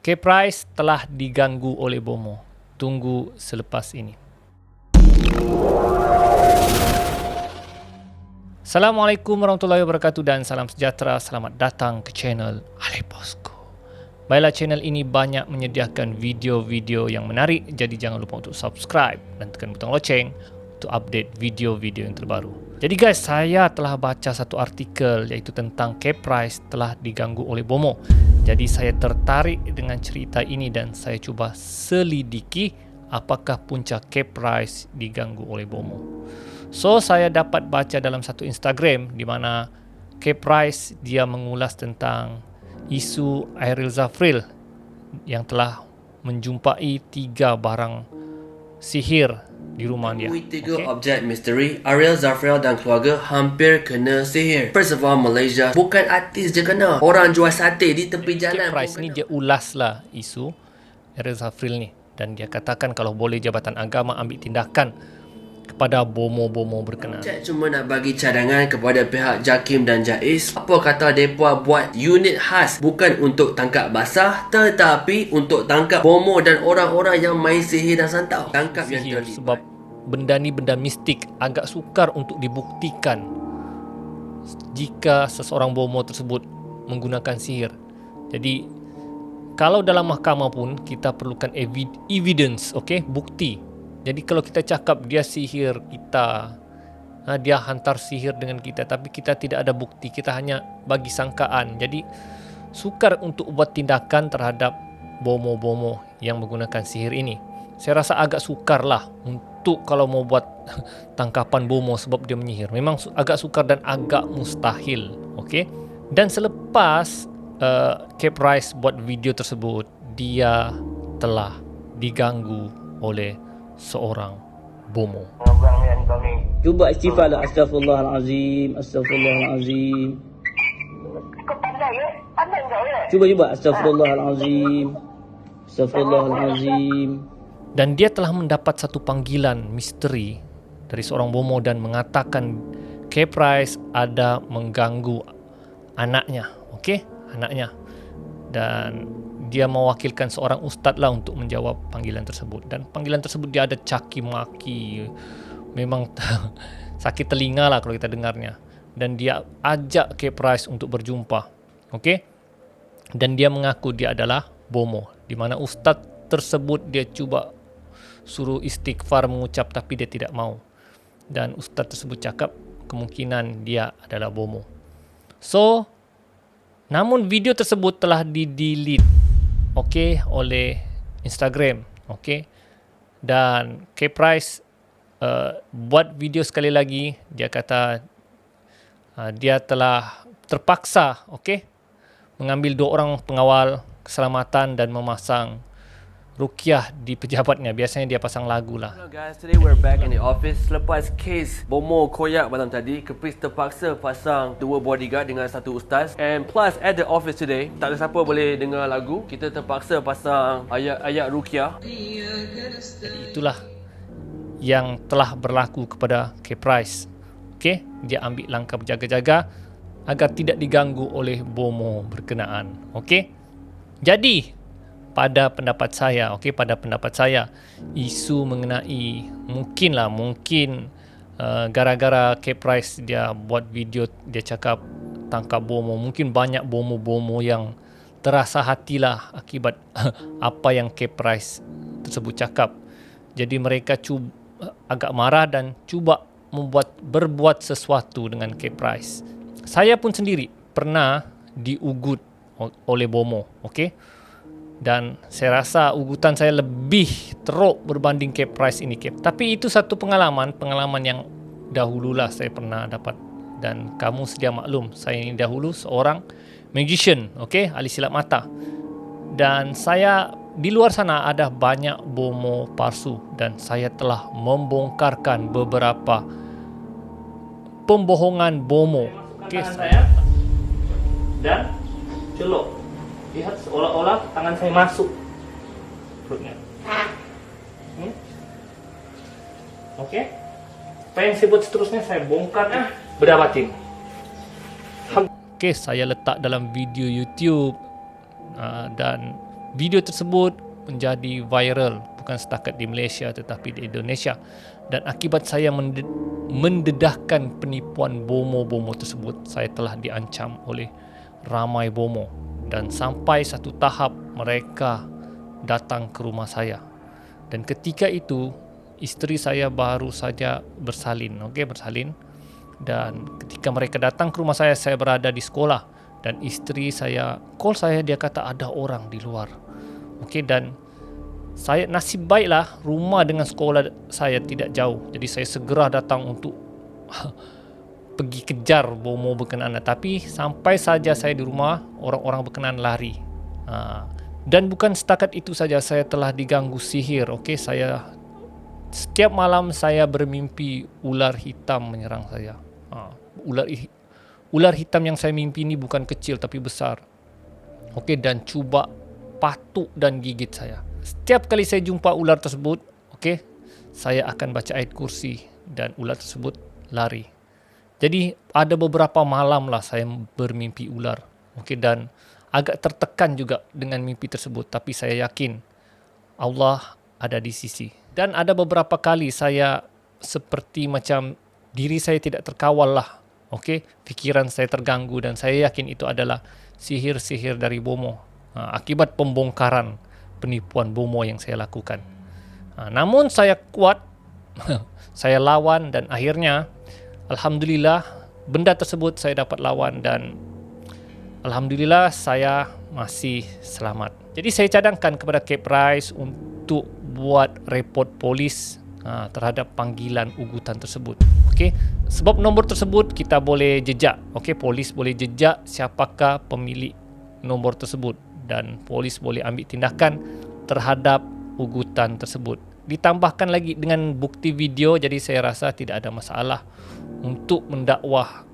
K-Prize telah diganggu oleh Bomo. Tunggu selepas ini. Assalamualaikum warahmatullahi wabarakatuh dan salam sejahtera. Selamat datang ke channel Ali Bosco. Baiklah, channel ini banyak menyediakan video-video yang menarik, jadi jangan lupa untuk subscribe dan tekan butang loceng untuk update video-video yang terbaru. Jadi guys, saya telah baca satu artikel iaitu tentang K-Prize telah diganggu oleh Bomo. Jadi saya tertarik dengan cerita ini dan saya cuba selidiki apakah punca K-Prize diganggu oleh Bomo. So, saya dapat baca dalam satu Instagram di mana K-Prize dia mengulas tentang isu Ariel Zafril yang telah menjumpai 3 barang sihir di rumah dia. Tiga objek misteri, Ariel Zafril dan keluarga hampir kena sihir. First of all, Malaysia, bukan artis je kena. Orang jual sate di tepi jalan. K-Prize ni dia ulaslah isu Ariel Zafril ni dan dia katakan kalau boleh Jabatan Agama ambil tindakan kepada bomo-bomo berkenaan. Cuma nak bagi cadangan kepada pihak JAKIM dan JAIS. Apa kata mereka buat unit khas bukan untuk tangkap basah tetapi untuk tangkap bomo dan orang-orang yang main sihir dan santau. Tangkap Sihir, yang terlibat. sebab benda ni benda mistik, agak sukar untuk dibuktikan jika seseorang bomo tersebut menggunakan sihir. Jadi kalau dalam mahkamah pun kita perlukan evidence, okey, bukti. Jadi kalau kita cakap dia sihir kita, dia hantar sihir dengan kita, tapi kita tidak ada bukti, kita hanya bagi sangkaan. Jadi sukar untuk buat tindakan terhadap bomo-bomo yang menggunakan sihir ini. Saya rasa agak sukar lah untuk kalau mau buat tangkapan bomo sebab dia menyihir. Memang agak sukar dan agak mustahil. Okay? Dan selepas K-Prize buat video tersebut, dia telah diganggu oleh seorang bomo. Cuba istighfar lah. Astaghfirullahalazim, astaghfirullahalazim. Kau pandai ya? Pandai kau ya? Cuba astaghfirullahalazim, astaghfirullahalazim. Dan dia telah mendapat satu panggilan misteri dari seorang bomo dan mengatakan K-Prize ada mengganggu anaknya, okey, anaknya. Dan dia mewakilkan seorang ustaz lah untuk menjawab panggilan tersebut. Dan panggilan tersebut dia ada caki maki, memang sakit telinga lah kalau kita dengarnya. Dan dia ajak K-Prize untuk berjumpa, okey. Dan dia mengaku dia adalah bomo, di mana ustaz tersebut dia cuba suruh istighfar mengucap tapi dia tidak mau. Dan ustaz tersebut cakap kemungkinan dia adalah bomo. So, namun video tersebut telah di-delete, okey, oleh Instagram, okey. Dan K-Prize buat video sekali lagi. Dia kata dia telah terpaksa, okey, mengambil 2 orang pengawal keselamatan dan memasang ruqyah di pejabatnya. Biasanya dia pasang lagu lah. Hello guys, today we're back in the office. Selepas kes bomo koyak malam tadi, K-Prize terpaksa pasang 2 bodyguard dengan 1 ustaz. And plus at the office today, tak ada siapa boleh dengar lagu. Kita terpaksa pasang ayat-ayat ruqyah. Jadi itulah yang telah berlaku kepada K-Prize. Okey, dia ambil langkah berjaga-jaga agar tidak diganggu oleh bomo berkenaan. Okey. Jadi pada pendapat saya, isu mengenai mungkin gara-gara K-Prize dia buat video, dia cakap tangkap bomo, mungkin banyak bomo-bomo yang terasa hatilah akibat apa yang K-Prize tersebut cakap. Jadi mereka agak marah dan cuba berbuat sesuatu dengan K-Prize. Saya pun sendiri pernah diugut oleh bomo, okey. Dan saya rasa ugutan saya lebih teruk berbanding K-Prize ini. Tapi itu satu pengalaman yang dahululah saya pernah dapat. Dan kamu sedia maklum, saya ini dahulu seorang magician, okey, ahli silap mata. Dan saya di luar sana ada banyak bomo palsu dan saya telah membongkarkan beberapa pembohongan bomo. Okey, saya dan celok. Lihat seolah-olah tangan saya masuk perutnya. Okey. Apa yang saya buat seterusnya saya bongkar bedah batin. Okey, saya letak dalam video YouTube dan Video tersebut menjadi viral bukan setakat di Malaysia tetapi di Indonesia, dan akibat saya mendedahkan penipuan bomo-bomo tersebut, saya telah diancam oleh ramai bomo, dan sampai satu tahap mereka datang ke rumah saya. Dan ketika itu isteri saya baru saja bersalin, bersalin. Dan ketika mereka datang ke rumah saya berada di sekolah, dan isteri saya call saya, dia kata ada orang di luar. Dan saya, nasib baiklah rumah dengan sekolah saya tidak jauh, jadi saya segera datang untuk pergi kejar bomo berkenaan. Tapi sampai saja saya di rumah, orang-orang berkenaan lari. Dan bukan setakat itu saja, saya telah diganggu sihir. Saya setiap malam saya bermimpi ular hitam menyerang saya. Ular hitam yang saya mimpi ini bukan kecil tapi besar. Dan cuba patuk dan gigit saya. Setiap kali saya jumpa ular tersebut, saya akan baca ayat kursi dan ular tersebut lari. Jadi ada beberapa malam lah saya bermimpi ular. Dan agak tertekan juga dengan mimpi tersebut, tapi saya yakin Allah ada di sisi. Dan ada beberapa kali saya seperti macam diri saya tidak terkawal lah. Fikiran saya terganggu, dan saya yakin itu adalah sihir-sihir dari bomo. Akibat pembongkaran penipuan bomo yang saya lakukan. Namun saya kuat, saya lawan, dan akhirnya alhamdulillah benda tersebut saya dapat lawan, dan alhamdulillah saya masih selamat. Jadi saya cadangkan kepada Caprice untuk buat report polis terhadap panggilan ugutan tersebut. Sebab nombor tersebut kita boleh jejak. Polis boleh jejak siapakah pemilik nombor tersebut, dan polis boleh ambil tindakan terhadap ugutan tersebut. Ditambahkan lagi dengan bukti video, jadi saya rasa tidak ada masalah untuk mendakwah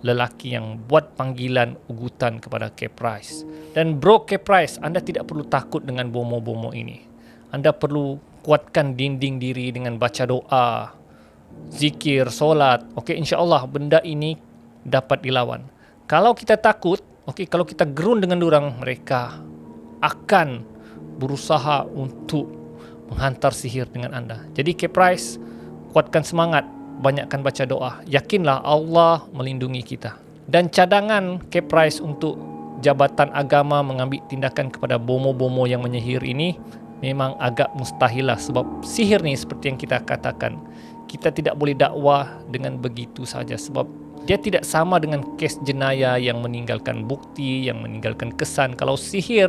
lelaki yang buat panggilan ugutan kepada Caprice. Dan bro Caprice, anda tidak perlu takut dengan bomo-bomo ini. Anda perlu kuatkan dinding diri dengan baca doa, zikir, solat. InsyaAllah benda ini dapat dilawan. Kalau kita takut, kalau kita gerun dengan orang, mereka akan berusaha untuk menghantar sihir dengan anda. Jadi Caprice, kuatkan semangat, banyakkan baca doa. Yakinlah Allah melindungi kita. Dan cadangan Caprice untuk Jabatan Agama mengambil tindakan kepada bomo-bomo yang menyihir ini memang agak mustahil lah. Sebab sihir ni seperti yang kita katakan, kita tidak boleh dakwah dengan begitu saja. Sebab dia tidak sama dengan kes jenayah yang meninggalkan bukti, yang meninggalkan kesan. Kalau sihir,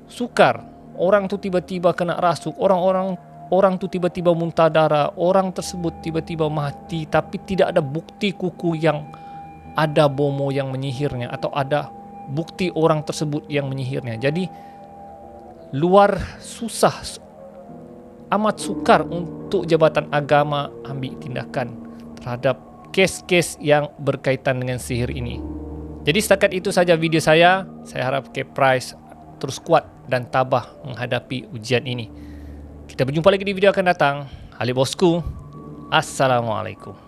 sukar. Orang tu tiba-tiba kena rasuk, orang tu tiba-tiba muntah darah, orang tersebut tiba-tiba mati, tapi tidak ada bukti kuku yang ada bomo yang menyihirnya, atau ada bukti orang tersebut yang menyihirnya. Jadi luar susah, amat sukar untuk Jabatan Agama ambil tindakan terhadap kes-kes yang berkaitan dengan sihir ini. Jadi setakat itu saja video saya. Saya harap Caprice terus kuat dan tabah menghadapi ujian ini. Kita berjumpa lagi di video akan datang. Ali bosku, Assalamualaikum.